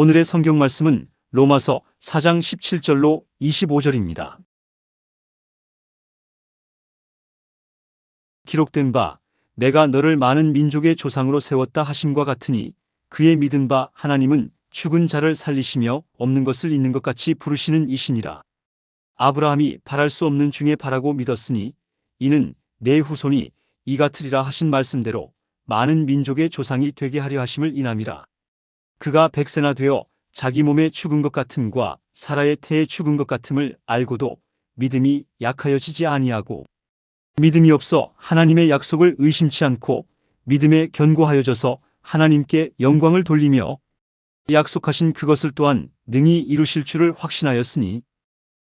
오늘의 성경 말씀은 로마서 4장 17절로 25절입니다. 기록된 바 내가 너를 많은 민족의 조상으로 세웠다 하심과 같으니 그의 믿은 바 하나님은 죽은 자를 살리시며 없는 것을 있는 것 같이 부르시는 이시니라. 아브라함이 바랄 수 없는 중에 바라고 믿었으니 이는 내 후손이 이 같으리라 하신 말씀대로 많은 민족의 조상이 되게 하려 하심을 인함이라. 그가 100세나 되어 자기 몸에 죽은 것 같음과 사라의 태에 죽은 것 같음을 알고도 믿음이 약하여지지 아니하고 믿음이 없어 하나님의 약속을 의심치 않고 믿음에 견고하여져서 하나님께 영광을 돌리며 약속하신 그것을 또한 능히 이루실 줄을 확신하였으니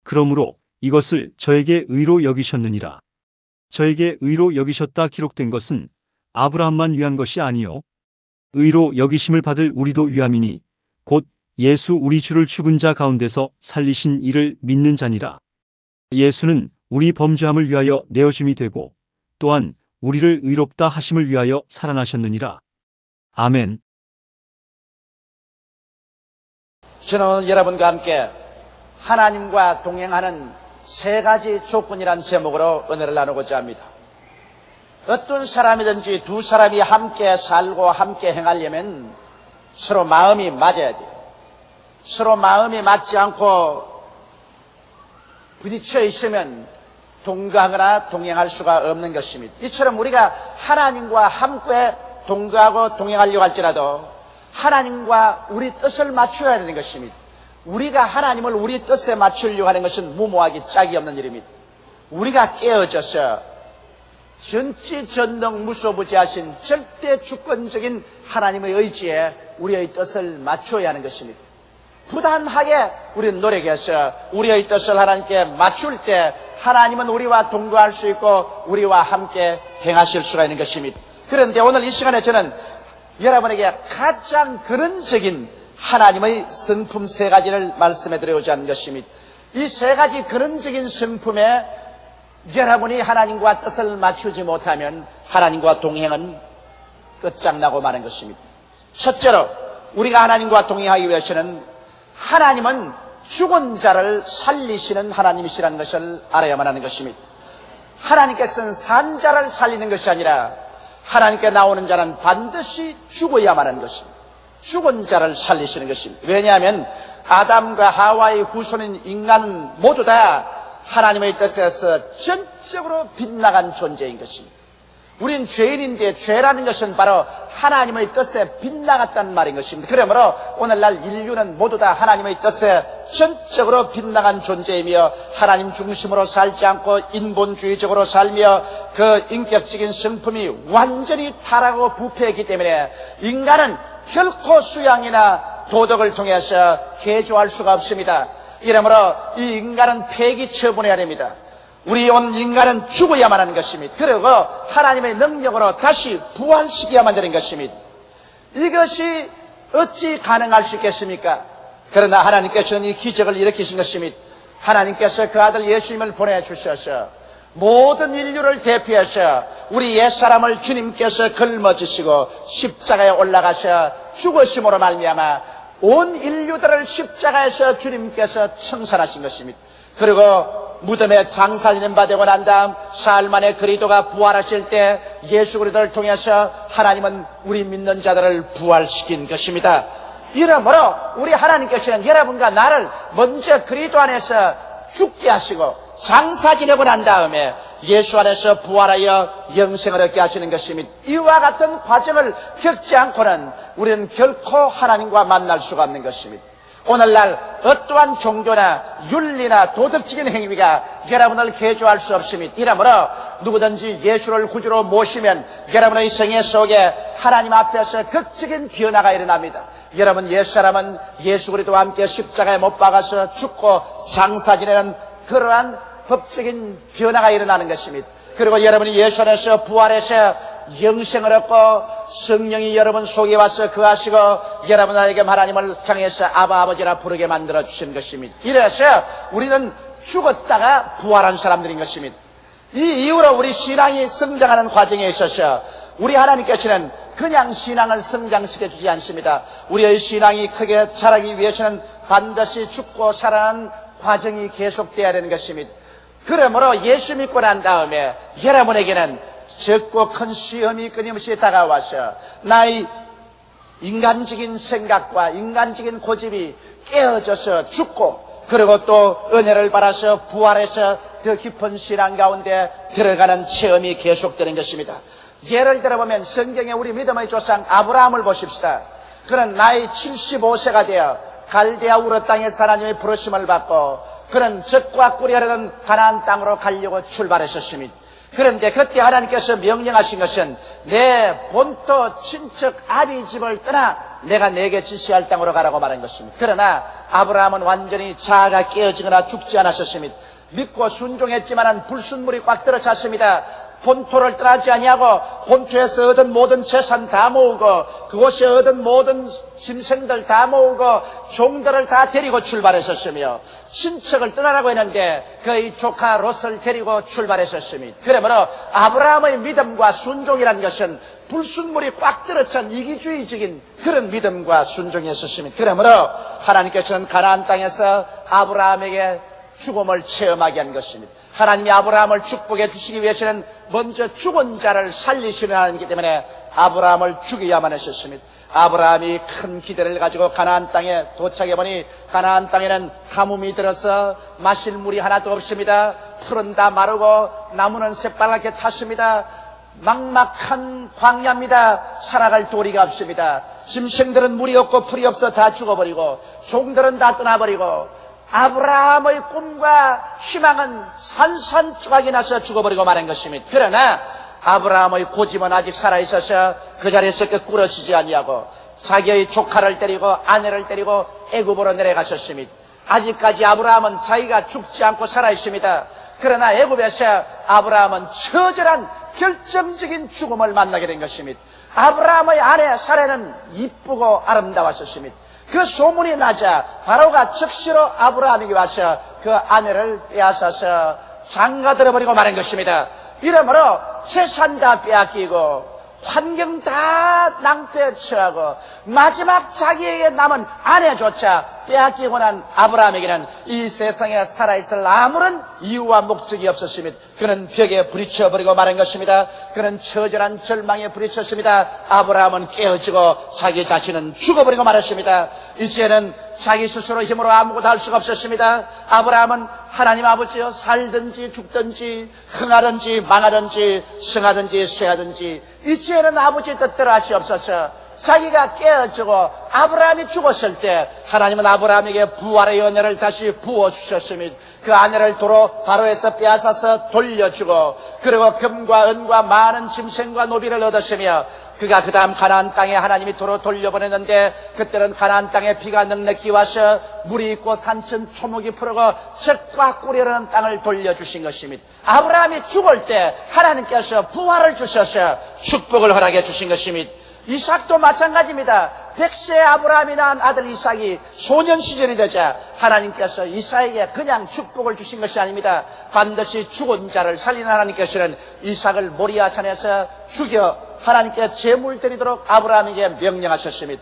그러므로 이것을 저에게 의로 여기셨느니라. 저에게 의로 여기셨다 기록된 것은 아브라함만 위한 것이 아니요 의로 여기심을 받을 우리도 위함이니 곧 예수 우리 주를 죽은 자 가운데서 살리신 이를 믿는 자니라. 예수는 우리 범죄함을 위하여 내어줌이 되고 또한 우리를 의롭다 하심을 위하여 살아나셨느니라. 아멘. 저는 오늘 여러분과 함께 하나님과 동행하는 세 가지 조건이란 제목으로 은혜를 나누고자 합니다. 어떤 사람이든지 두 사람이 함께 살고 함께 행하려면 서로 마음이 맞아야 돼요. 서로 마음이 맞지 않고 부딪혀 있으면 동거하거나 동행할 수가 없는 것입니다. 이처럼 우리가 하나님과 함께 동거하고 동행하려고 할지라도 하나님과 우리 뜻을 맞춰야 되는 것입니다. 우리가 하나님을 우리 뜻에 맞추려고 하는 것은 무모하기 짝이 없는 일입니다. 우리가 깨어져서 전지전능 무소부지하신 절대 주권적인 하나님의 의지에 우리의 뜻을 맞춰야 하는 것입니다. 부단하게 우리는 노력해서 우리의 뜻을 하나님께 맞출 때 하나님은 우리와 동거할 수 있고 우리와 함께 행하실 수가 있는 것입니다. 그런데 오늘 이 시간에 저는 여러분에게 가장 근원적인 하나님의 성품 세 가지를 말씀해 드리고자 하는 것입니다. 이 세 가지 근원적인 성품에 여러분이 하나님과 뜻을 맞추지 못하면 하나님과 동행은 끝장나고 마는 것입니다. 첫째로 우리가 하나님과 동행하기 위해서는 하나님은 죽은 자를 살리시는 하나님이시라는 것을 알아야만 하는 것입니다. 하나님께서는 산 자를 살리는 것이 아니라 하나님께 나오는 자는 반드시 죽어야만 하는 것입니다. 죽은 자를 살리시는 것입니다. 왜냐하면 아담과 하와의 후손인 인간은 모두 다 하나님의 뜻에서 전적으로 빗나간 존재인 것입니다. 우린 죄인인데 죄라는 것은 바로 하나님의 뜻에 빗나갔다는 말인 것입니다. 그러므로 오늘날 인류는 모두 다 하나님의 뜻에 전적으로 빗나간 존재이며 하나님 중심으로 살지 않고 인본주의적으로 살며 그 인격적인 성품이 완전히 타락하고 부패했기 때문에 인간은 결코 수양이나 도덕을 통해서 개조할 수가 없습니다. 이러므로 이 인간은 폐기 처분해야 됩니다. 우리 온 인간은 죽어야만 하는 것입니다. 그리고 하나님의 능력으로 다시 부활시켜야만 되는 것입니다. 이것이 어찌 가능할 수 있겠습니까? 그러나 하나님께서는 이 기적을 일으키신 것입니다. 하나님께서 그 아들 예수님을 보내주셔서 모든 인류를 대표해서 우리 옛사람을 주님께서 걸머지시고 십자가에 올라가셔 죽으심으로 말미암아 온 인류들을 십자가에서 주님께서 청산하신 것입니다. 그리고 무덤에 장사 지낸 바 되고 난 다음 사흘 만에 그리스도가 부활하실 때 예수 그리스도를 통해서 하나님은 우리 믿는 자들을 부활시킨 것입니다. 이러므로 우리 하나님께서는 여러분과 나를 먼저 그리스도 안에서 죽게 하시고 장사 지내고 난 다음에 예수 안에서 부활하여 영생을 얻게 하시는 것입니다. 이와 같은 과정을 겪지 않고는 우리는 결코 하나님과 만날 수가 없는 것입니다. 오늘날 어떠한 종교나 윤리나 도덕적인 행위가 여러분을 개조할 수 없습니다. 이러므로 누구든지 예수를 구주로 모시면 여러분의 생애 속에 하나님 앞에서 극적인 변화가 일어납니다. 여러분 옛사람은 예수 그리스도와 함께 십자가에 못 박아서 죽고 장사 지내는 그러한 법적인 변화가 일어나는 것입니다. 그리고 여러분이 예수 안에서 부활해서 영생을 얻고 성령이 여러분 속에 와서 거하시고 여러분에게 하나님을 향해서 아바 아버지라 부르게 만들어 주시는 것입니다. 이래서 우리는 죽었다가 부활한 사람들인 것입니다. 이 이후로 우리 신앙이 성장하는 과정에 있어서 우리 하나님께서는 그 그냥 신앙을 성장시켜 주지 않습니다. 우리의 신앙이 크게 자라기 위해서는 반드시 죽고 살아나는 과정이 계속되어야 되는 것입니다. 그러므로 예수 믿고 난 다음에 여러분에게는 적고 큰 시험이 끊임없이 다가와서 나의 인간적인 생각과 인간적인 고집이 깨어져서 죽고, 그리고 또 은혜를 받아서 부활해서 더 깊은 신앙 가운데 들어가는 체험이 계속되는 것입니다. 예를 들어보면 성경에 우리 믿음의 조상 아브라함을 보십시다. 그는 나이 75세가 되어 갈대아 우르 땅에서 하나님의 부르심을 받고 그는 젖과 꿀이 흐르는 가나안 땅으로 가려고 출발했었습니다. 그런데 그때 하나님께서 명령하신 것은 내 본토 친척 아비 집을 떠나 내가 내게 지시할 땅으로 가라고 말한 것입니다. 그러나 아브라함은 완전히 자아가 깨어지거나 죽지 않았었습니다. 믿고 순종했지만은 불순물이 꽉 들어찼습니다. 본토를 떠나지 아니하고 본토에서 얻은 모든 재산 다 모으고 그곳에 얻은 모든 짐승들 다 모으고 종들을 다 데리고 출발했었으며 친척을 떠나라고 했는데 그의 조카 롯을 데리고 출발했었습니다. 그러므로 아브라함의 믿음과 순종이라는 것은 불순물이 꽉 들어찬 이기주의적인 그런 믿음과 순종이었습니다. 그러므로 하나님께서는 가나안 땅에서 아브라함에게 죽음을 체험하게 한 것입니다. 하나님이 아브라함을 축복해 주시기 위해서는 먼저 죽은 자를 살리시는 하나님이기 때문에 아브라함을 죽여야만 했었습니다. 아브라함이 큰 기대를 가지고 가나안 땅에 도착해 보니 가나안 땅에는 가뭄이 들어서 마실 물이 하나도 없습니다. 풀은 다 마르고 나무는 새빨갛게 탔습니다. 막막한 광야입니다. 살아갈 도리가 없습니다. 짐승들은 물이 없고 풀이 없어 다 죽어버리고 종들은 다 떠나버리고 아브라함의 꿈과 희망은 산산조각이 나서 죽어버리고 말한 것입니다. 그러나 아브라함의 고집은 아직 살아있어서 그 자리에서 꾸러지지 아니하고 자기의 조카를 데리고 아내를 데리고 애굽으로 내려가셨습니다. 아직까지 아브라함은 자기가 죽지 않고 살아있습니다. 그러나 애굽에서 아브라함은 처절한 결정적인 죽음을 만나게 된 것입니다. 아브라함의 아내 사레는 이쁘고 아름다웠었습니다. 그 소문이 나자 바로가 즉시로 아브라함에게 와서 그 아내를 빼앗아서 장가들어버리고 말한 것입니다. 이러므로 재산 다 빼앗기고 환경 다 낭패에 처하고 마지막 자기에게 남은 아내조차 빼앗기고 난 아브라함에게는 이 세상에 살아있을 아무런 이유와 목적이 없었습니다. 그는 벽에 부딪혀버리고 말한 것입니다. 그는 처절한 절망에 부딪혔습니다. 아브라함은 깨어지고 자기 자신은 죽어버리고 말았습니다. 이제는 자기 스스로 힘으로 아무것도 할 수가 없었습니다. 아브라함은 하나님 아버지여 살든지 죽든지 흥하든지 망하든지 성하든지 쇠하든지 이제는 아버지 뜻대로 하시옵소서. 자기가 깨어지고 아브라함이 죽었을 때 하나님은 아브라함에게 부활의 은혜를 다시 부어주셨습니다. 그 아내를 도로 바로에서 빼앗아서 돌려주고 그리고 금과 은과 많은 짐승과 노비를 얻었으며 그가 그 다음 가나안 땅에 하나님이 도로 돌려보냈는데 그때는 가나안 땅에 비가 넉넉히 와서 물이 있고 산천 초목이 푸르고 젖과 꿀이 흐르는 땅을 돌려주신 것입니다. 아브라함이 죽을 때 하나님께서 부활을 주셔서 축복을 허락해 주신 것입니다. 이삭도 마찬가지입니다. 100세 아브라함이 낳은 아들 이삭이 소년 시절이 되자 하나님께서 이삭에게 그냥 축복을 주신 것이 아닙니다. 반드시 죽은 자를 살리는 하나님께서는 이삭을 모리아산에서 죽여 하나님께 제물 드리도록 아브라함에게 명령하셨습니다.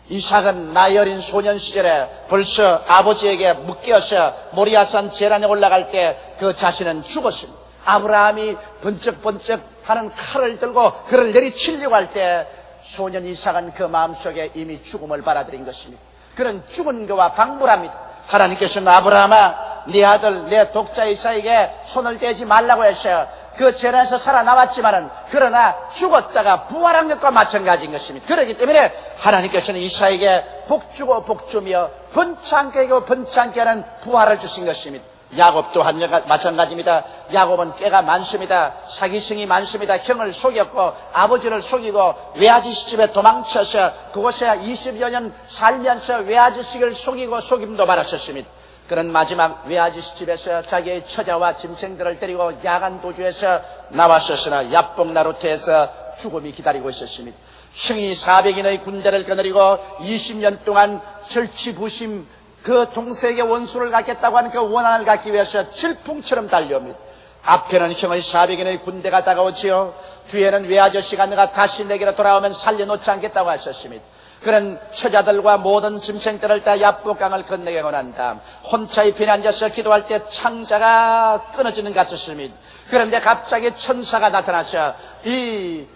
이삭은 나이 어린 소년 시절에 벌써 아버지에게 묶여서 모리아산 제란에 올라갈 때 그 자신은 죽었습니다. 아브라함이 번쩍번쩍 하는 칼을 들고 그를 내리치려고 할 때 소년 이삭은 그 마음속에 이미 죽음을 받아들인 것입니다. 그는 죽은 그와 방불합니다. 하나님께서는 아브라함아 네 아들 내 독자 이삭에게 손을 떼지 말라고 해서 그 재난에서 살아남았지만은 그러나 죽었다가 부활한 것과 마찬가지인 것입니다. 그렇기 때문에 하나님께서는 이삭에게 복주고 복주며 번창케 하고 번창케 하는 부활을 주신 것입니다. 야곱도 마찬가지입니다. 야곱은 꾀가 많습니다. 사기성이 많습니다. 형을 속였고 아버지를 속이고 외아지 시집에 도망쳐서 그곳에 20여 년 살면서 외아지 씨를 속이고 속임도 받았었습니다. 그는 마지막 외아지 시집에서 자기의 처자와 짐승들을 데리고 야간 도주에서 나왔었으나 야복나루트에서 죽음이 기다리고 있었습니다. 형이 400인의 군대를 거느리고 20년 동안 절치부심 그 동생에게 원수를 갖겠다고 하는 그 원한을 갖기 위해서 질풍처럼 달려옵니다. 앞에는 형의 400인의 군대가 다가오지요. 뒤에는 외아저씨가 너가 다시 내게로 돌아오면 살려놓지 않겠다고 하셨습니다. 그런 처자들과 모든 짐승들을 다 야복강을 건너게 난 다음 혼자의 편에 앉아서 기도할 때 창자가 끊어지는 것 같았습니다. 그런데 갑자기 천사가 나타나서 이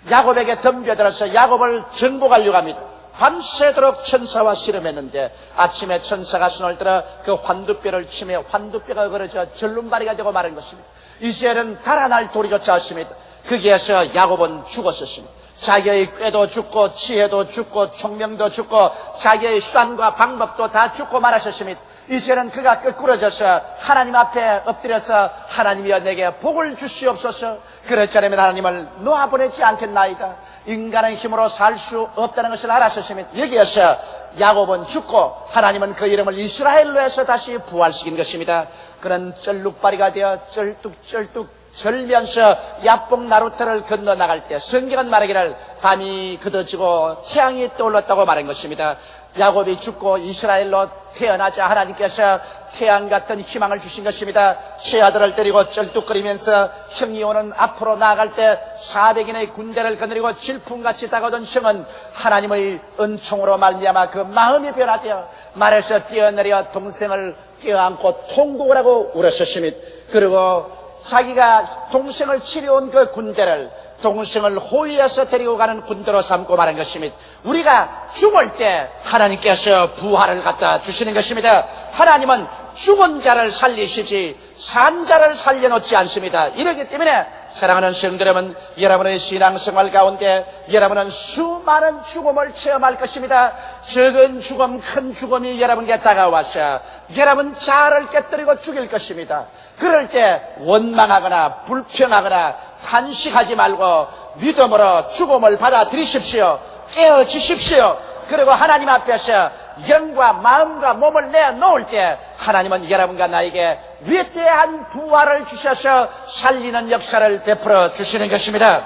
야곱에게 덤벼들어서 야곱을 정복하려고 합니다. 밤새도록 천사와 씨름했는데 아침에 천사가 손을 들어 그 환두뼈를 치며 환두뼈가 걸어져 절름발이가 되고 마른 것입니다. 이제는 달아날 돌이조차 없습니다. 거기에서 야곱은 죽었었습니다. 자기의 꾀도 죽고 지혜도 죽고 총명도 죽고 자기의 수단과 방법도 다 죽고 말았었습니다. 이제는 그가 거꾸러져서 하나님 앞에 엎드려서 하나님이여 내게 복을 주시옵소서. 그렇지 않으면 하나님을 놓아보내지 않겠나이다. 인간의 힘으로 살 수 없다는 것을 알았었습니다. 여기에서 야곱은 죽고 하나님은 그 이름을 이스라엘로 해서 다시 부활시킨 것입니다. 그는 쩔룩바리가 되어 쩔뚝쩔뚝 절면서 야복 나루터를 건너나갈 때 성경은 말하기를 밤이 그어지고 태양이 떠올랐다고 말한 것입니다. 야곱이 죽고 이스라엘로 태어나자 하나님께서 태양 같은 희망을 주신 것입니다. 세 아들을 데리고 쩔뚝거리면서 형이 오는 앞으로 나아갈 때 400인의 군대를 거느리고 질풍같이 다가오던 형은 하나님의 은총으로 말미암아 그 마음이 변화되어 말에서 뛰어내려 동생을 껴안고 통곡을 하고 울었었습니다. 그리고 자기가 동생을 치려온 그 군대를 동생을 호위해서 데리고 가는 군대로 삼고 말한 것입니다. 우리가 죽을 때 하나님께서 부활을 갖다 주시는 것입니다. 하나님은 죽은 자를 살리시지 산 자를 살려놓지 않습니다. 이렇기 때문에 사랑하는 성도 여러분, 여러분의 신앙생활 가운데 여러분은 수많은 죽음을 체험할 것입니다. 적은 죽음, 큰 죽음이 여러분께 다가와서 여러분 자아를 깨뜨리고 죽일 것입니다. 그럴 때 원망하거나 불평하거나 탄식하지 말고 믿음으로 죽음을 받아들이십시오. 깨어지십시오. 그리고 하나님 앞에서 영과 마음과 몸을 내놓을 때 하나님은 여러분과 나에게 위대한 부활을 주셔서 살리는 역사를 베풀어 주시는 것입니다.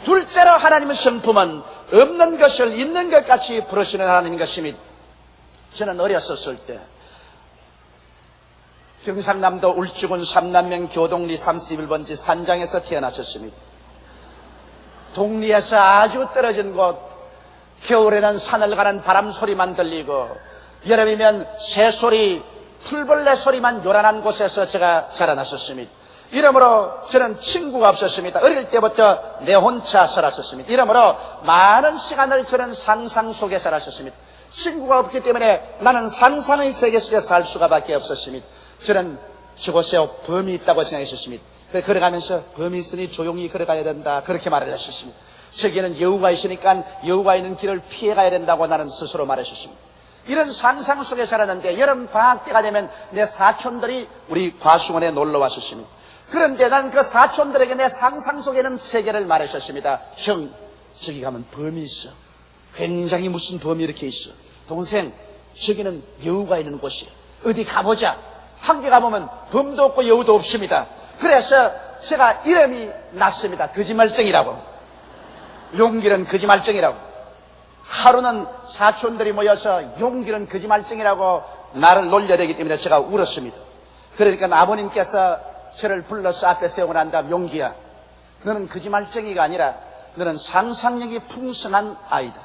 둘째로 하나님의 성품은 없는 것을 있는 것 같이 부르시는 하나님인 것입니다. 저는 어렸었을 때 경상남도 울주군 삼남면 교동리 31번지 산장에서 태어났었습니다. 동리에서 아주 떨어진 곳, 겨울에는 산을 가는 바람 소리만 들리고 여름이면 새소리, 풀벌레 소리만 요란한 곳에서 제가 자라났었습니다. 이러므로 저는 친구가 없었습니다. 어릴 때부터 내 혼자 살았었습니다. 이러므로 많은 시간을 저는 상상 속에 살았었습니다. 친구가 없기 때문에 나는 상상의 세계 속에 살 수가 밖에 없었습니다. 저는 저곳에 범이 있다고 생각했었습니다. 걸어가면서 범이 있으니 조용히 걸어가야 된다, 그렇게 말을 했었습니다. 저기에는 여우가 있으니까 여우가 있는 길을 피해가야 된다고 나는 스스로 말했었습니다. 이런 상상 속에 살았는데 여름 방학 때가 되면 내 사촌들이 우리 과수원에 놀러 왔었습니다. 그런데 나는 그 사촌들에게 내 상상 속에는 세계를 말했었습니다. 형, 저기 가면 범이 있어. 굉장히 무슨 범이 이렇게 있어. 동생, 저기는 여우가 있는 곳이야. 어디 가보자. 한개 가보면 범도 없고 여우도 없습니다. 그래서 제가 이름이 났습니다. 거짓말쟁이라고. 용기는 거짓말쟁이라고. 하루는 사촌들이 모여서 용기는 거짓말쟁이라고 나를 놀려대기 때문에 제가 울었습니다. 그러니까 아버님께서 저를 불러서 앞에 세우고 난 다음, 용기야, 너는 거짓말쟁이가 아니라 너는 상상력이 풍성한 아이다.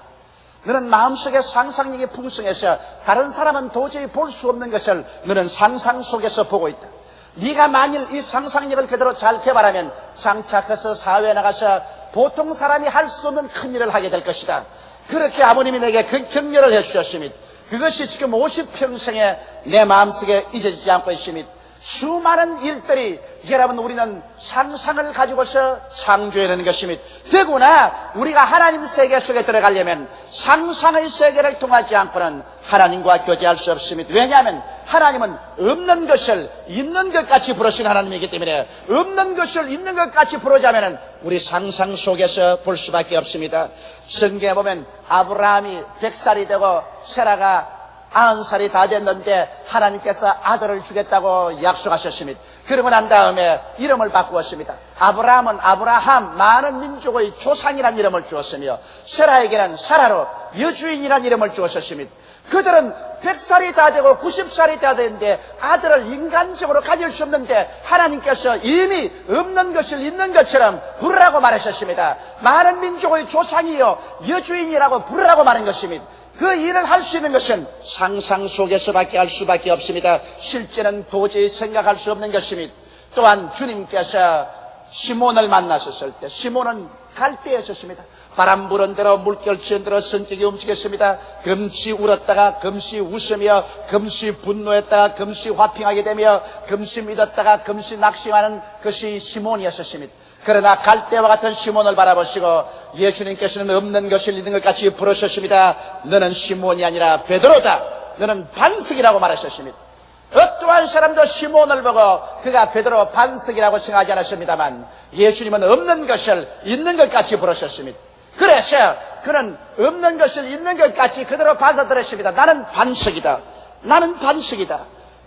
너는 마음속에 상상력이 풍성해서 다른 사람은 도저히 볼 수 없는 것을 너는 상상 속에서 보고 있다. 네가 만일 이 상상력을 그대로 잘 개발하면 장차 커서 사회에 나가서 보통 사람이 할 수 없는 큰 일을 하게 될 것이다. 그렇게 아버님이 내게 격려를 해주셨습니다. 그것이 지금 50평생에 내 마음속에 잊어지지 않고 있습니다. 수많은 일들이 여러분, 우리는 상상을 가지고서 창조해내는 것입니다. 더구나 우리가 하나님 세계 속에 들어가려면 상상의 세계를 통하지 않고는 하나님과 교제할 수 없습니다. 왜냐하면 하나님은 없는 것을 있는 것 같이 부르신 하나님이기 때문에 없는 것을 있는 것 같이 부르자면 우리 상상 속에서 볼 수밖에 없습니다. 성경에 보면 아브라함이 100살이 되고 세라가 90살이 다 됐는데 하나님께서 아들을 주겠다고 약속하셨습니다. 그러고 난 다음에 이름을 바꾸었습니다. 아브라함은 아브라함, 많은 민족의 조상이라는 이름을 주었으며 세라에게는 사라로 여주인이라는 이름을 주었습니다. 그들은 100살이 다 되고 90살이 다 되는데 아들을 인간적으로 가질 수 없는데 하나님께서 이미 없는 것을 있는 것처럼 부르라고 말하셨습니다. 많은 민족의 조상이요 여주인이라고 부르라고 말한 것입니다. 그 일을 할 수 있는 것은 상상 속에서밖에 할 수밖에 없습니다. 실제는 도저히 생각할 수 없는 것입니다. 또한 주님께서 시몬을 만나셨을 때 시몬은 갈대였습니다. 바람 부는 대로 물결 치는 대로 성격이 움직였습니다. 금시 울었다가 금시 웃으며 금시 분노했다가 금시 화평하게 되며 금시 믿었다가 금시 낙심하는 것이 시몬이었습니다. 그러나 갈대와 같은 시몬을 바라보시고 예수님께서는 없는 것을 있는 것 같이 부르셨습니다. 너는 시몬이 아니라 베드로다. 너는 반석이라고 말하셨습니다. 어떠한 사람도 시몬을 보고 그가 베드로 반석이라고 생각하지 않았습니다만 예수님은 없는 것을 있는 것 같이 부르셨습니다. 그래서 그는 없는 것을 있는 것 같이 그대로 받아들였습니다. 나는 반석이다. 나는 반석이다.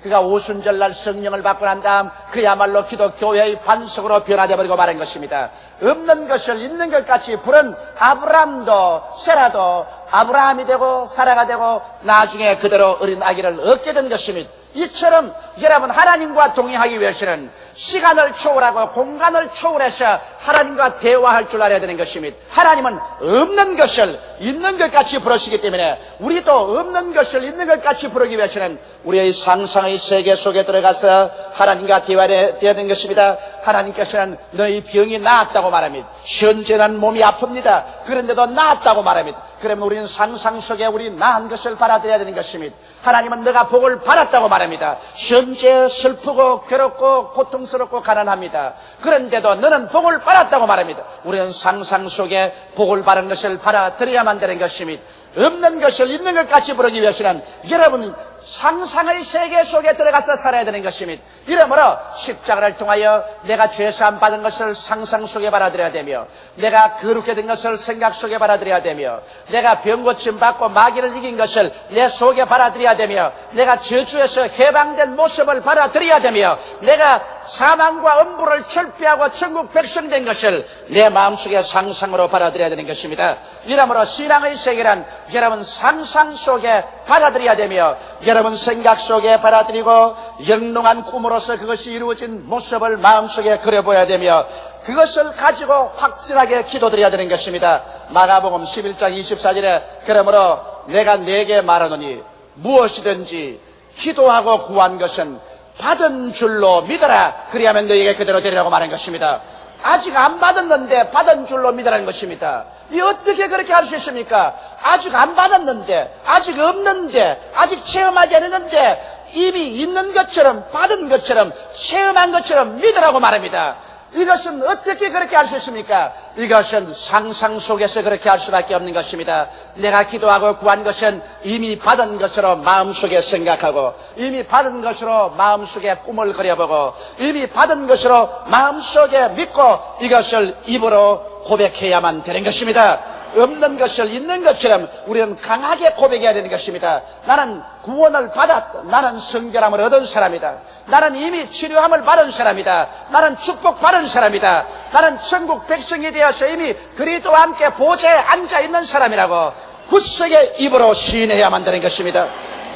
그가 오순절날 성령을 받고 난 다음 그야말로 기독교회의 반석으로 변화되어 버리고 말한 것입니다. 없는 것을 있는 것 같이 부른 아브라함도 세라도 아브라함이 되고 사라가 되고 나중에 그대로 어린 아기를 얻게 된 것입니다. 이처럼 여러분 하나님과 동행하기 위해서는 시간을 초월하고 공간을 초월해서 하나님과 대화할 줄 알아야 되는 것입니다. 하나님은 없는 것을 있는 것 같이 부르시기 때문에 우리도 없는 것을 있는 것 같이 부르기 위해서는 우리의 상상의 세계 속에 들어가서 하나님과 대화해야 되는 것입니다. 하나님께서는 너희 병이 나았다고 말합니다. 현재 난 몸이 아픕니다. 그런데도 나았다고 말합니다. 그러면 우리는 상상 속에 우리 나은 것을 받아들여야 되는 것입니다. 하나님은 너가 복을 받았다고 말합니다. 현재 슬프고 괴롭고 고통스럽고 가난합니다. 그런데도 너는 복을 받았다고 말합니다. 우리는 상상 속에 복을 받은 것을 받아들여야만 되는 것입니다. 없는 것을 있는 것 같이 부르기 위해서는 여러분 상상의 세계 속에 들어가서 살아야 되는 것입니다. 이러므로 십자가를 통하여 내가 죄사함 받은 것을 상상 속에 받아들여야 되며 내가 거룩해 된 것을 생각 속에 받아들여야 되며 내가 병고침 받고 마귀를 이긴 것을 내 속에 받아들여야 되며 내가 저주에서 해방된 모습을 받아들여야 되며 내가 사망과 엄부를 철폐하고 천국 백성 된 것을 내 마음속에 상상으로 받아들여야 되는 것입니다. 이러므로 신앙의 세계란 여러분 상상 속에 받아들여야 되며 여러분 생각 속에 받아들이고 영롱한 꿈으로서 그것이 이루어진 모습을 마음속에 그려보아야 되며 그것을 가지고 확실하게 기도드려야 되는 것입니다. 마가복음 11장 24절에 그러므로 내가 네게 말하노니 무엇이든지 기도하고 구한 것은 받은 줄로 믿어라. 그리하면 너에게 그대로 되리라고 말한 것입니다. 아직 안 받았는데 받은 줄로 믿으라는 것입니다. 이 어떻게 그렇게 할 수 있습니까? 아직 안 받았는데 아직 없는데 아직 체험하지 않았는데 이미 있는 것처럼 받은 것처럼 체험한 것처럼 믿으라고 말합니다. 이것은 어떻게 그렇게 할 수 있습니까? 이것은 상상 속에서 그렇게 할 수밖에 없는 것입니다. 내가 기도하고 구한 것은 이미 받은 것으로 마음속에 생각하고 이미 받은 것으로 마음속에 꿈을 그려보고 이미 받은 것으로 마음속에 믿고 이것을 입으로 고백해야만 되는 것입니다. 없는 것을 있는 것처럼 우리는 강하게 고백해야 되는 것입니다. 나는 구원을 받았다. 나는 성결함을 얻은 사람이다. 나는 이미 치료함을 받은 사람이다. 나는 축복받은 사람이다. 나는 천국 백성이 되어서 이미 그리스도와 함께 보좌에 앉아있는 사람이라고 굳세게 입으로 시인해야만 되는 것입니다.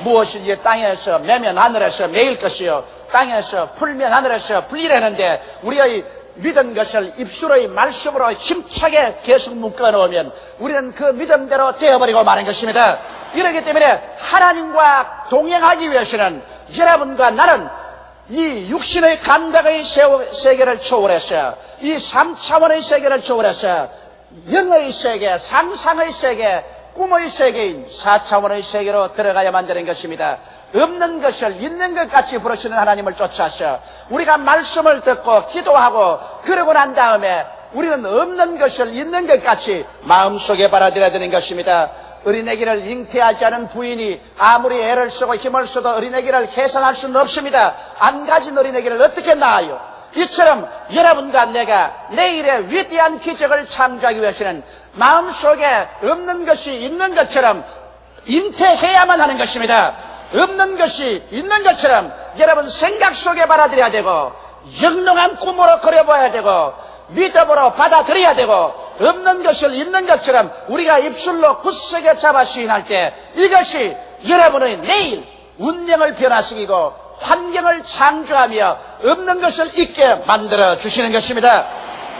무엇인지 땅에서 매면 하늘에서 매일 것이요 땅에서 풀면 하늘에서 풀리라는데 우리의 믿은 것을 입술의 말씀으로 힘차게 계속 묶어 놓으면 우리는 그 믿음대로 되어버리고 마는 것입니다. 이렇기 때문에 하나님과 동행하기 위해서는 여러분과 나는 이 육신의 감각의 세계를 초월해서 이 3차원의 세계를 초월해서 영의 세계, 상상의 세계, 꿈의 세계인 4차원의 세계로 들어가야만 되는 것입니다. 없는 것을 있는 것 같이 부르시는 하나님을 쫓아서 우리가 말씀을 듣고 기도하고 그러고 난 다음에 우리는 없는 것을 있는 것 같이 마음속에 받아들여야 되는 것입니다. 어린애기를 잉태하지 않은 부인이 아무리 애를 쓰고 힘을 써도 어린애기를 계산할 수는 없습니다. 안 가진 어린애기를 어떻게 낳아요? 이처럼 여러분과 내가 내일의 위대한 기적을 창조하기 위해서는 마음속에 없는 것이 있는 것처럼 잉태해야만 하는 것입니다. 없는 것이 있는 것처럼 여러분 생각 속에 받아들여야 되고 영롱한 꿈으로 그려봐야 되고 믿음으로 받아들여야 되고 없는 것을 있는 것처럼 우리가 입술로 굳세게 잡아 시인할 때 이것이 여러분의 내일 운명을 변화시키고 환경을 창조하며 없는 것을 있게 만들어 주시는 것입니다.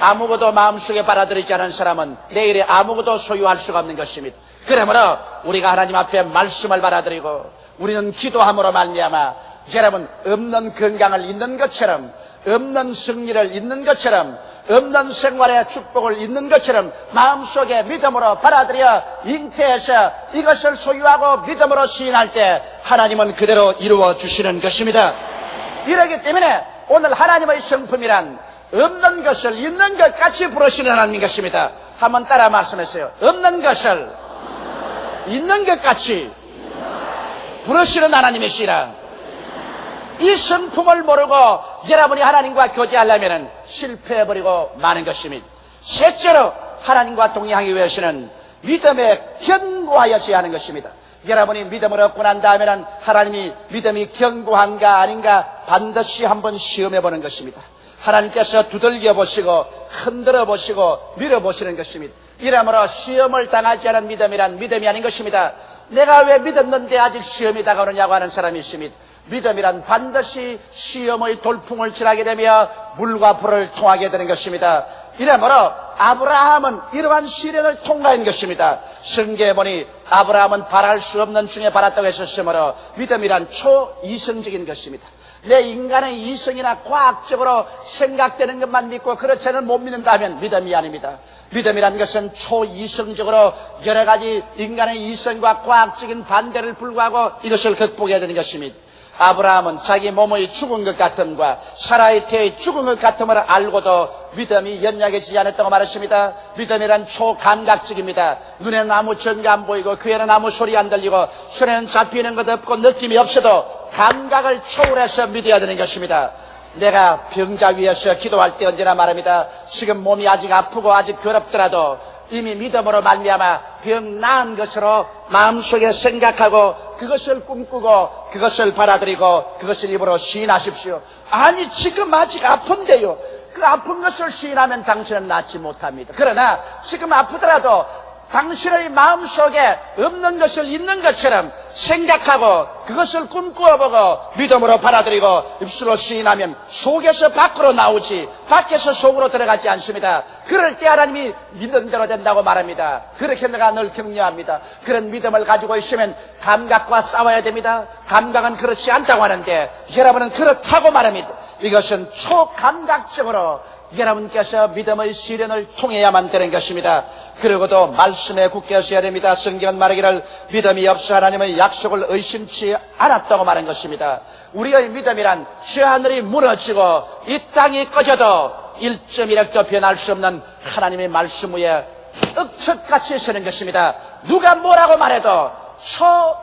아무것도 마음속에 받아들이지 않은 사람은 내일에 아무것도 소유할 수가 없는 것입니다. 그러므로 우리가 하나님 앞에 말씀을 받아들이고 우리는 기도함으로 말미암아 여러분 없는 건강을 있는 것처럼, 없는 승리를 있는 것처럼, 없는 생활의 축복을 있는 것처럼 마음속에 믿음으로 받아들여 잉태해서 이것을 소유하고 믿음으로 시인할 때 하나님은 그대로 이루어 주시는 것입니다. 이러기 때문에 오늘 하나님의 성품이란 없는 것을 있는 것 같이 부르시는 하나님인 것입니다. 한번 따라 말씀하세요. 없는 것을 있는 것 같이 부르시는 하나님이시라. 이 성품을 모르고 여러분이 하나님과 교제하려면 실패해버리고 마는 것입니다. 셋째로 하나님과 동행하기 위해서는 믿음에 견고하여져야 하는 것입니다. 여러분이 믿음을 얻고 난 다음에는 하나님이 믿음이 견고한가 아닌가 반드시 한번 시험해 보는 것입니다. 하나님께서 두들겨 보시고 흔들어 보시고 밀어 보시는 것입니다. 이러므로 시험을 당하지 않은 믿음이란 믿음이 아닌 것입니다. 내가 왜 믿었는데 아직 시험이 다가오느냐고 하는 사람이 있습니다. 믿음이란 반드시 시험의 돌풍을 지나게 되며 물과 불을 통하게 되는 것입니다. 이러므로 아브라함은 이러한 시련을 통과한 것입니다. 성경에 보니 아브라함은 바랄 수 없는 중에 바랐다고 했었으므로 믿음이란 초이성적인 것입니다. 내 인간의 이성이나 과학적으로 생각되는 것만 믿고 그렇지 않으면 못 믿는다면 믿음이 아닙니다. 믿음이란 것은 초이성적으로 여러 가지 인간의 이성과 과학적인 반대를 불구하고 이것을 극복해야 되는 것입니다. 아브라함은 자기 몸의 죽은 것 같음과 사라의 태의 죽은 것 같음을 알고도 믿음이 연약해지지 않았다고 말했습니다. 믿음이란 초감각적입니다. 눈에는 아무 증거 안 보이고 귀에는 아무 소리 안 들리고 손에는 잡히는 것 없고 느낌이 없어도 감각을 초월해서 믿어야 되는 것입니다. 내가 병자 위에서 기도할 때 언제나 말합니다. 지금 몸이 아직 아프고 아직 괴롭더라도 이미 믿음으로 말미암아 병 나은 것으로 마음속에 생각하고 그것을 꿈꾸고 그것을 받아들이고 그것을 입으로 시인하십시오. 아니 지금 아직 아픈데요. 그 아픈 것을 시인하면 당신은 낫지 못합니다. 그러나 지금 아프더라도 당신의 마음속에 없는 것을 있는 것처럼 생각하고 그것을 꿈꾸어보고 믿음으로 받아들이고 입술로 시인하면 속에서 밖으로 나오지 밖에서 속으로 들어가지 않습니다. 그럴 때 하나님이 믿는 대로 된다고 말합니다. 그렇게 내가 늘 격려합니다. 그런 믿음을 가지고 있으면 감각과 싸워야 됩니다. 감각은 그렇지 않다고 하는데 여러분은 그렇다고 말합니다. 이것은 초감각적으로 여러분께서 믿음의 시련을 통해야만 되는 것입니다. 그리고도 말씀에 굳게 서야 됩니다. 성경은 말하기를 믿음이 없어 하나님의 약속을 의심치 않았다고 말한 것입니다. 우리의 믿음이란 저 하늘이 무너지고 이 땅이 꺼져도 1.1핵도 변할 수 없는 하나님의 말씀 위에 억척같이 서는 것입니다. 누가 뭐라고 말해도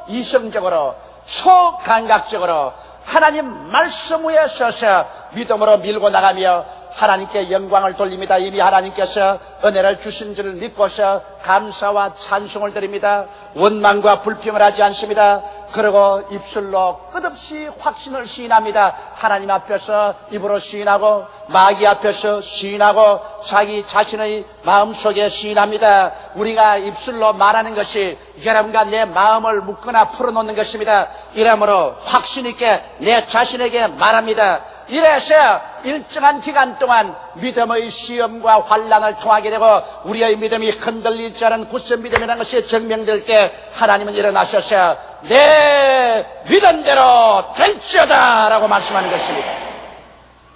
초이성적으로 초감각적으로 하나님 말씀 위에 서서 믿음으로 밀고 나가며 하나님께 영광을 돌립니다. 이미 하나님께서 은혜를 주신 줄을 믿고서 감사와 찬송을 드립니다. 원망과 불평을 하지 않습니다. 그리고 입술로 끝없이 확신을 시인합니다. 하나님 앞에서 입으로 시인하고 마귀 앞에서 시인하고 자기 자신의 마음속에 시인합니다. 우리가 입술로 말하는 것이 여러분과 내 마음을 묶거나 풀어놓는 것입니다. 이러므로 확신 있게 내 자신에게 말합니다. 이래서 일정한 기간 동안 믿음의 시험과 환난을 통하게 되고 우리의 믿음이 흔들리지 않은 굳은 믿음이라는 것이 증명될 때 하나님은 일어나셔서 내 믿음대로 될지어다 라고 말씀하는 것입니다.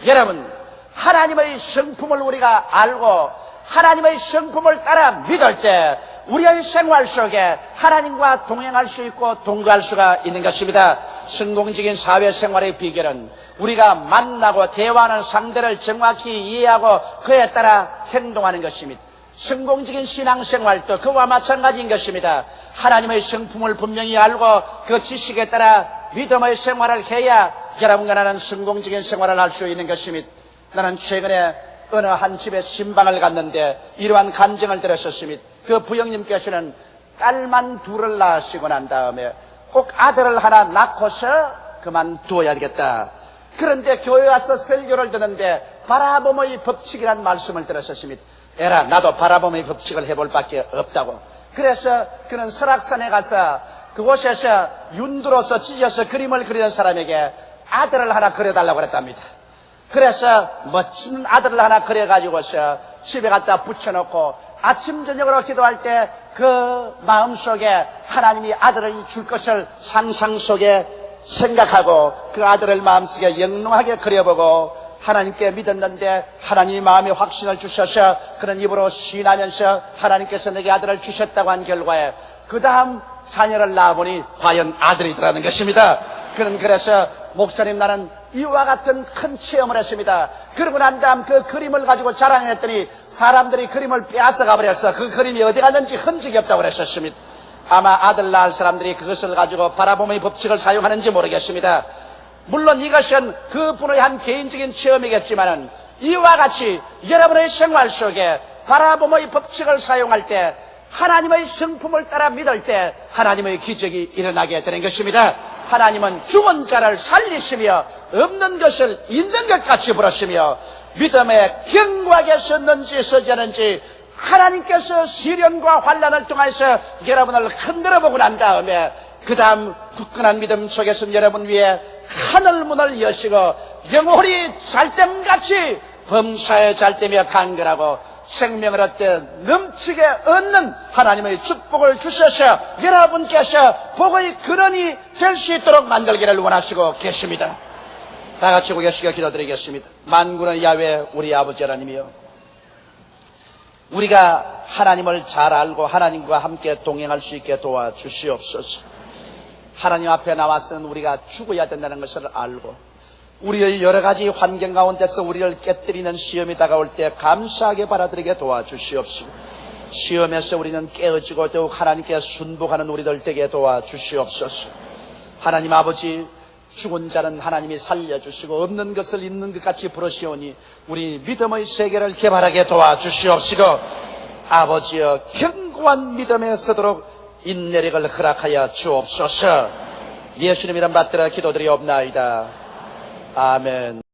여러분 하나님의 성품을 우리가 알고 하나님의 성품을 따라 믿을 때 우리의 생활 속에 하나님과 동행할 수 있고 동거할 수가 있는 것입니다. 성공적인 사회생활의 비결은 우리가 만나고 대화하는 상대를 정확히 이해하고 그에 따라 행동하는 것입니다. 성공적인 신앙생활도 그와 마찬가지인 것입니다. 하나님의 성품을 분명히 알고 그 지식에 따라 믿음의 생활을 해야 여러분과 나는 성공적인 생활을 할 수 있는 것입니다. 나는 최근에 어느 한 집에 신방을 갔는데 이러한 간증을 들었었습니다. 그 부형님께서는 딸만 둘을 낳으시고 난 다음에 꼭 아들을 하나 낳고서 그만두어야 되겠다. 그런데 교회 와서 설교를 듣는데 바라봄의 법칙이라는 말씀을 들었었습니다. 에라 나도 바라봄의 법칙을 해볼 밖에 없다고. 그래서 그는 설악산에 가서 그곳에서 윤두로서 찢어서 그림을 그리는 사람에게 아들을 하나 그려달라고 그랬답니다. 그래서 멋진 아들을 하나 그려가지고서 집에 갖다 붙여놓고 아침 저녁으로 기도할 때 그 마음속에 하나님이 아들을 줄 것을 상상 속에 생각하고 그 아들을 마음속에 영롱하게 그려보고 하나님께 믿었는데 하나님이 마음에 확신을 주셔서 그런 입으로 시인하면서 하나님께서 내게 아들을 주셨다고 한 결과에 그 다음 자녀를 낳아보니 과연 아들이더라는 것입니다. 그래서 목사님 나는 이와 같은 큰 체험을 했습니다. 그러고 난 다음 그 그림을 가지고 자랑했더니 사람들이 그림을 빼앗아가 버렸어. 그 그림이 어디 갔는지 흔적이 없다고 그랬었습니다. 아마 아들 낳을 사람들이 그것을 가지고 바라봄의 법칙을 사용하는지 모르겠습니다. 물론 이것은 그분의 한 개인적인 체험이겠지만은 이와 같이 여러분의 생활 속에 바라봄의 법칙을 사용할 때 하나님의 성품을 따라 믿을 때 하나님의 기적이 일어나게 되는 것입니다. 하나님은 죽은 자를 살리시며 없는 것을 있는 것 같이 부르시며 믿음에 견고하게 섰는지 서지 않은지 하나님께서 시련과 환난을 통해서 여러분을 흔들어 보고 난 다음에 그 다음 굳건한 믿음 속에서 여러분 위에 하늘문을 여시고 영혼이 잘됨같이 범사에 잘되며 강건하고 생명을 얻되 넘치게 얻는 하나님의 축복을 주셔서 여러분께서 복의 근원이 될 수 있도록 만들기를 원하시고 계십니다. 다 같이 고개시켜 기도드리겠습니다. 만군의 야훼 우리 아버지 하나님이여, 우리가 하나님을 잘 알고 하나님과 함께 동행할 수 있게 도와주시옵소서. 하나님 앞에 나와서는 우리가 죽어야 된다는 것을 알고 우리의 여러 가지 환경 가운데서 우리를 깨뜨리는 시험이 다가올 때 감사하게 받아들이게 도와주시옵시고 시험에서 우리는 깨어지고 더욱 하나님께 순복하는 우리들 되게 도와주시옵소서. 하나님 아버지, 죽은 자는 하나님이 살려주시고 없는 것을 있는 것 같이 부르시오니 우리 믿음의 세계를 개발하게 도와주시옵시고 아버지여 견고한 믿음에 서도록 인내력을 허락하여 주옵소서. 예수님 이름 받들어 기도드리옵나이다. 아멘.